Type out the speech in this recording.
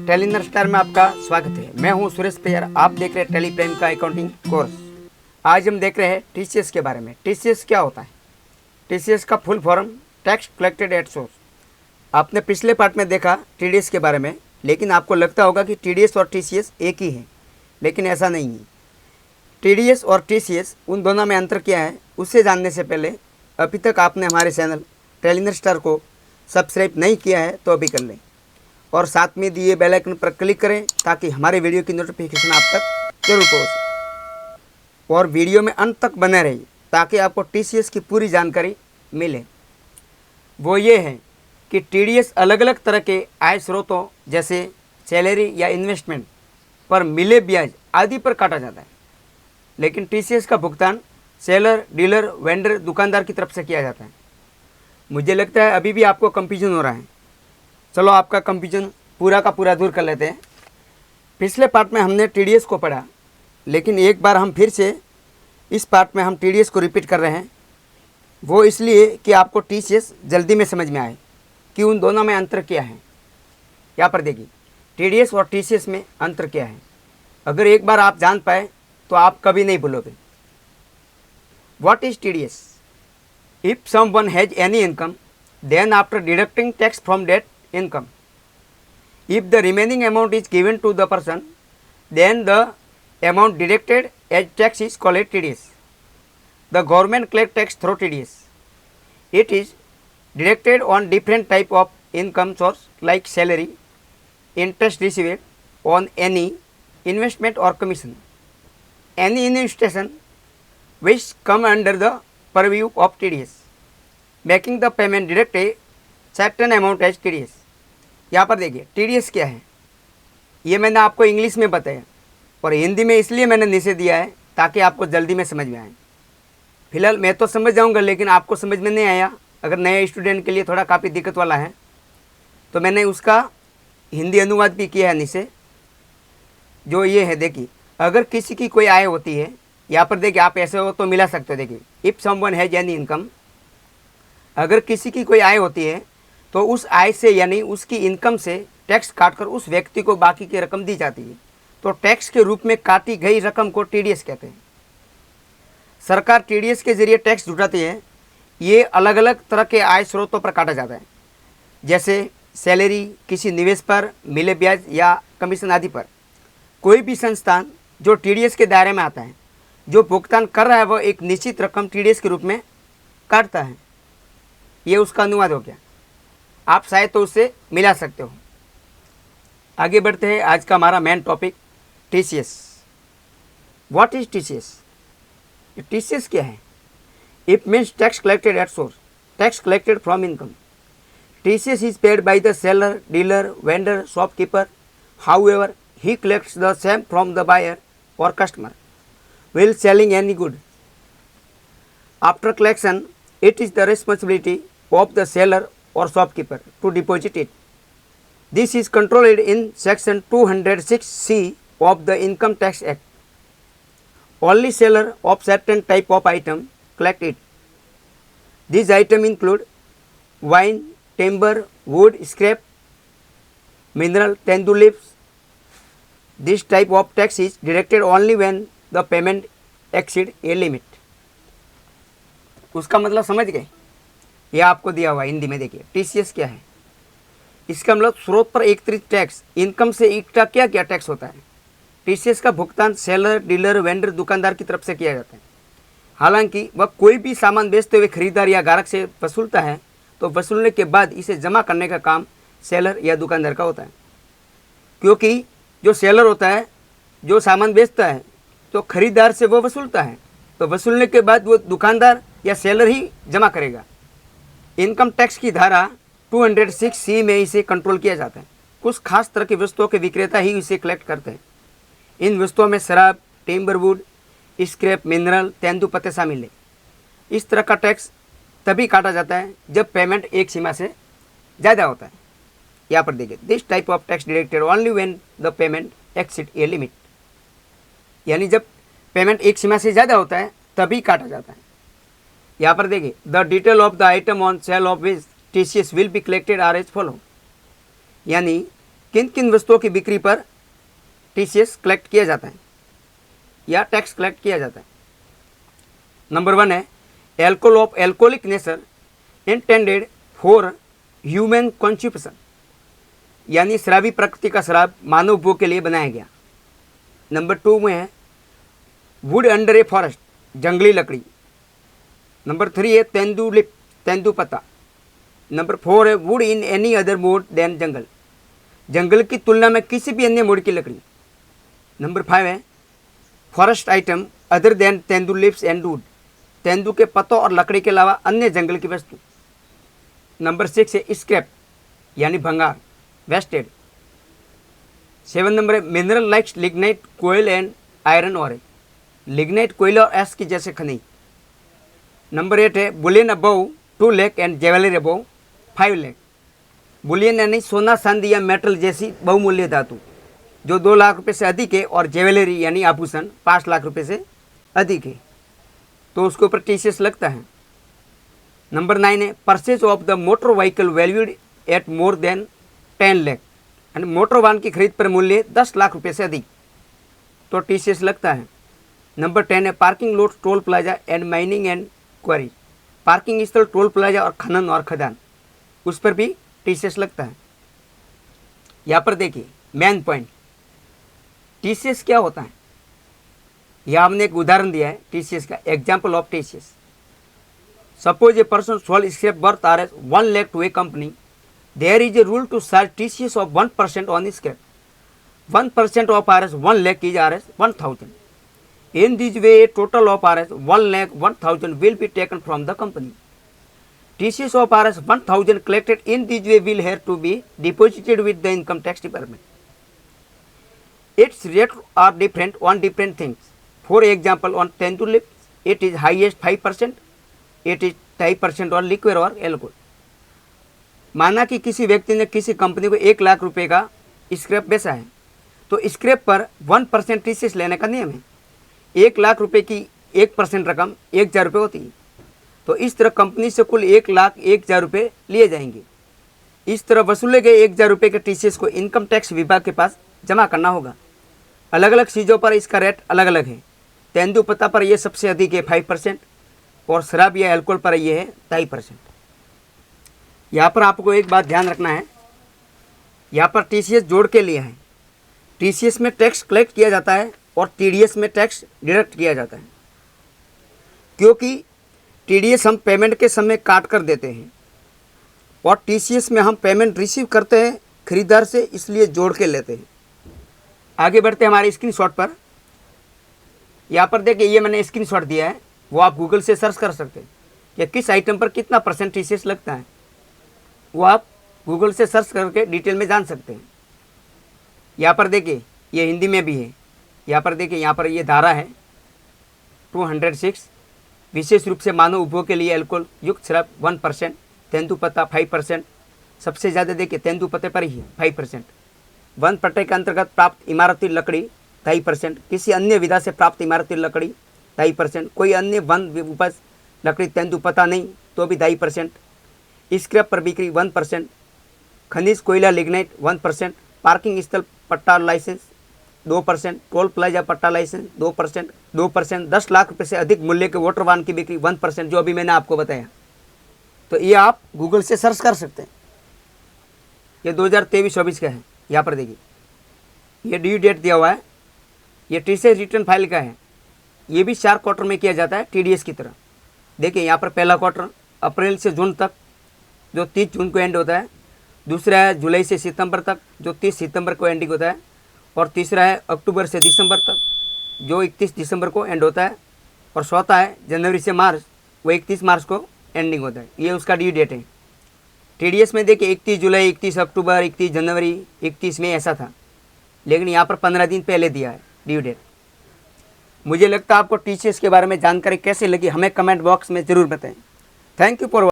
टेलीनर star में आपका स्वागत है। मैं हूं सुरेश पेयर। आप देख रहे हैं टेली प्राइम का अकाउंटिंग कोर्स। आज हम देख रहे हैं टीसीएस के बारे में। टीसीएस क्या होता है? टीसीएस का full form tax collected at source. आपने पिछले पार्ट में देखा टीडीएस के बारे में, लेकिन आपको लगता होगा कि टीडीएस और टीसीएस एक ही है, लेकिन ऐसा नहीं है। टीडीएस और टीसीएस उन दोनों में अंतर क्या है, उससे जानने से पहले अभी तक आपने हमारे चैनल टेलीनर स्टार को सब्सक्राइब नहीं किया है तो अभी कर लें, और साथ में दिए बेल आइकन पर क्लिक करें ताकि हमारे वीडियो की नोटिफिकेशन आप तक जरूर पहुंचे। और वीडियो में अंत तक बने रहिए ताकि आपको टीसीएस की पूरी जानकारी मिले। वो ये है कि टीडीएस अलग अलग तरह के आय स्रोतों जैसे सैलरी या इन्वेस्टमेंट पर मिले ब्याज आदि पर काटा जाता है, लेकिन टीसीएस का भुगतान सेलर, डीलर, वेंडर, दुकानदार की तरफ से किया जाता है। मुझे लगता है अभी भी आपको कंफ्यूजन हो रहा है। चलो आपका कंफ्यूजन पूरा का पूरा दूर कर लेते हैं। पिछले पार्ट में हमने टीडीएस को पढ़ा, लेकिन एक बार हम फिर से इस पार्ट में हम टीडीएस को रिपीट कर रहे हैं। वो इसलिए कि आपको टीसीएस जल्दी में समझ में आए कि उन दोनों में अंतर क्या है। यहाँ पर देखिए, टीडीएस और टीसीएस में अंतर क्या है। अगर एक बार आप जान पाए तो आप कभी नहीं भूलोगे। What is TDS? If someone has any income, then after deducting tax from that income, if the remaining amount is given to the person, then the amount deducted as tax is called TDS. The government collect tax through TDS. It is deducted on different type of income source like salary, interest received on any investment or commission, any investigation which come under the purview of TDS, making the payment direct a certain amount as TDS. यहाँ पर देखिए TDS क्या है, ये मैंने आपको English में बताया और हिंदी में इसलिए मैंने नीचे दिया है ताकि आपको जल्दी में समझ में आए। फिलहाल मैं तो समझ जाऊँगा, लेकिन आपको समझ में नहीं आया, अगर नए स्टूडेंट के लिए थोड़ा काफ़ी दिक्कत वाला है, तो मैंने उसका हिंदी अनुवाद भी किया है नीचे, जो ये है। देखिए, अगर किसी की कोई आय होती है, यहाँ पर देखिए आप ऐसे हो तो मिला सकते हो। देखिए, if someone has any income, अगर किसी की कोई आय होती है तो उस आय से यानी उसकी इनकम से टैक्स काटकर उस व्यक्ति को बाकी की रकम दी जाती है, तो टैक्स के रूप में काटी गई रकम को टीडीएस कहते हैं। सरकार टीडीएस के जरिए टैक्स जुटाती है। ये अलग अलग तरह के आय स्रोतों पर काटा जाता है, जैसे सैलरी, किसी निवेश पर मिले ब्याज या कमीशन आदि पर। कोई भी संस्थान जो टीडीएस के दायरे में आता है, जो भुगतान कर रहा है, वह एक निश्चित रकम टीडीएस के रूप में काटता है। ये उसका अनुवाद हो गया। आप शायद तो उससे मिला सकते हो। आगे बढ़ते हैं। आज का हमारा main topic TCS. What is TCS? TCS क्या है? It means tax collected at source, tax collected from income. TCS is paid by the seller, dealer, vendor, shopkeeper. However he collects the same from the buyer or customer while selling any good. After collection, it is the responsibility of the seller or shopkeeper to deposit it. This is controlled in section 206C of the Income Tax Act. Only seller of certain type of item collect it. These items include wine, timber, wood, scrap, mineral, tendu leaves. This type of tax is deducted only when the payment exceed a limit. उसका मतलब समझ गए? यह आपको दिया हुआ हिंदी में। देखिए, टीसीएस क्या है? इसका मतलब स्रोत पर एकत्रित टैक्स, इनकम से इकट्ठा क्या क्या टैक्स होता है। टीसीएस का भुगतान सेलर, डीलर, वेंडर, दुकानदार की तरफ से किया जाता है। हालांकि वह कोई भी सामान बेचते हुए खरीदार या ग्राहक से वसूलता है, तो वसूलने के बाद इसे जमा करने का काम सेलर या दुकानदार का होता है। क्योंकि जो सेलर होता है, जो सामान बेचता है, तो खरीदार से वो वसूलता है, तो वसूलने के बाद वो दुकानदार या सेलर ही जमा करेगा। इनकम टैक्स की धारा 206C में इसे कंट्रोल किया जाता है। कुछ खास तरह की वस्तुओं के विक्रेता ही इसे कलेक्ट करते हैं। इन वस्तुओं में शराब, टिम्बर वुड, स्क्रैप, मिनरल, तेंदुपत्ते शामिल है। इस तरह का टैक्स तभी काटा जाता है जब पेमेंट एक सीमा से ज़्यादा होता है। यहाँ पर देखिए, this type of tax deducted only when the payment exceed a limit, यानी जब पेमेंट एक सीमा से ज़्यादा होता है तभी काटा जाता है। यहाँ पर देखिए, the detail of the item on sale of which TCS will be collected are as follow, यानी किन किन वस्तुओं की बिक्री पर टीसीएस कलेक्ट किया जाता है या टैक्स कलेक्ट किया जाता है। नंबर 1 है alcohol of alcoholic nature intended for human consumption, यानी शराबी प्रकृति का शराब मानव उपभोग के लिए बनाया गया। नंबर 2 में है वुड अंडर ए फॉरेस्ट, जंगली लकड़ी। नंबर 3 है तेंदुलिप, तेंदुपत्ता। नंबर 4 है wood in any other mode than jungle, जंगल की तुलना में किसी भी अन्य मोड की लकड़ी। नंबर 5 है forest item other than tendu leaves and wood, तेंदु के पत्तों और लकड़ी के अलावा अन्य जंगल की वस्तु। नंबर 6 है स्क्रैप, यानी भंगार, वेस्टेड। 7 नंबर है mineral likes lignite, coal and iron और, लिग्नाइट, कोयला और एस की जैसे खनिज। नंबर 8 है bullion above 2 lakh and jewellery above 5 lakh, bullion यानी सोना, चांदी या मेटल जैसी बहुमूल्य धातु जो 2 लाख रुपए से अधिक है, और ज्वेलरी यानी आभूषण 5 लाख रुपए से अधिक है, तो उसके ऊपर टीसीएस लगता है। नंबर 9 है purchase of the motor vehicle valued at more than 10 lakh, यानी मोटर वाहन की खरीद पर मूल्य 10 लाख रुपए से अधिक, तो टीसीएस लगता है। नंबर 10 है parking lot, toll plaza and mining and quarry, parking स्थल, टोल प्लाजा और खनन और खदान, उस पर भी टीसीएस लगता है। यहाँ पर देखिए मेन पॉइंट, टीसीएस क्या होता है। यहाँ हमने एक उदाहरण दिया है टीसीएस का, example of TCS. Suppose a person sold scrap worth R 1 lakh to a company, there is a rule to charge TCS of 1% on scrap, 1% of R 1 lakh is R 1000। In this way, a total of Rs 1,01,000 will be taken from the company. TCS of Rs 1,000 collected in this way will have to be deposited with the income tax department. Its rates are different on different things. For example, on Tendulips, it is highest 5%, it is 5% on liquor or alcohol. माना कि किसी व्यक्ति ने किसी company को 1 लाख रुपए का scrap बेचा है, तो स्क्रैप पर 1% टीसीएस लेने का नियम है। 1 लाख रुपए की 1% रकम 1,000 रुपये होती है, तो इस तरह कंपनी से कुल 1,01,000 रुपये लिए जाएंगे। इस तरह वसूले गए 1,000 रुपये के टीसीएस को इनकम टैक्स विभाग के पास जमा करना होगा। अलग अलग चीज़ों पर इसका रेट अलग अलग है। तेंदुपत्ता पर यह सबसे अधिक है 5%, और शराब या अल्कोहल पर यह है 2.5%। यहाँ पर आपको एक बात ध्यान रखना है, यहाँ पर टीसीएस जोड़ के लिया है। टीसीएस में टैक्स कलेक्ट किया जाता है और टीडीएस में टैक्स डिडक्ट किया जाता है, क्योंकि टीडीएस हम पेमेंट के समय काट कर देते हैं और टीसीएस में हम पेमेंट रिसीव करते हैं खरीदार से, इसलिए जोड़ के लेते हैं। आगे बढ़ते हैं हमारे स्क्रीनशॉट पर। यहाँ पर देखिए ये मैंने स्क्रीनशॉट दिया है, वो आप गूगल से सर्च कर सकते हैं कि किस आइटम पर कितना % टीसीएस लगता है, वो आप गूगल से सर्च करके डिटेल में जान सकते हैं। यहाँ पर देखिए ये हिंदी में भी है। यहाँ पर देखिए, यहाँ पर ये धारा है 206, विशेष रूप से मानव उपभोग के लिए अल्कोहल युक्त शराब 1%, तेंदुपत्ता 5%, सबसे ज़्यादा देखिए तेंदुपत्ते पर ही 5%। वन पट्टे के अंतर्गत प्राप्त इमारती लकड़ी 2.5%, किसी अन्य विधा से प्राप्त इमारती लकड़ी 2.5%, कोई अन्य वन उपज लकड़ी तेंदुपत्ता नहीं तो भी 2.5%, स्क्रैप पर बिक्री 1%, खनिज कोयला लिग्नाइट 1%, पार्किंग स्थल पट्टा लाइसेंस 2%, टोल प्लाजा पट्टा लाइसेंस 2%, 10 लाख रुपए से अधिक मूल्य के वोटर वाहन की बिक्री 1%, जो अभी मैंने आपको बताया। तो ये आप गूगल से सर्च कर सकते हैं। ये 2023-24 का है। यहाँ पर देखिए ये ड्यू डेट दिया हुआ है, ये टीसीएस रिटर्न फाइल का है। ये भी 4 क्वार्टर में किया जाता है टीडीएस की तरह। देखिए यहाँ पर पहला क्वार्टर अप्रैल से जून तक, जो 30 जून को एंड होता है। दूसरा है जुलाई से सितंबर तक, जो 30 सितंबर को एंडिंग होता है। और तीसरा है अक्टूबर से दिसंबर तक, जो 31 दिसंबर को एंड होता है। और चौथा है जनवरी से मार्च, वो 31 मार्च को एंडिंग होता है। ये उसका ड्यू डेट है। टीडीएस में देखिए 31 जुलाई, 31 अक्टूबर, 31 जनवरी, 31 मई ऐसा था, लेकिन यहाँ पर 15 दिन पहले दिया है ड्यू डेट। मुझे लगता है आपको टीसीएस के बारे में जानकारी कैसे लगी, हमें कमेंट बॉक्स में ज़रूर बताएं। Thank you for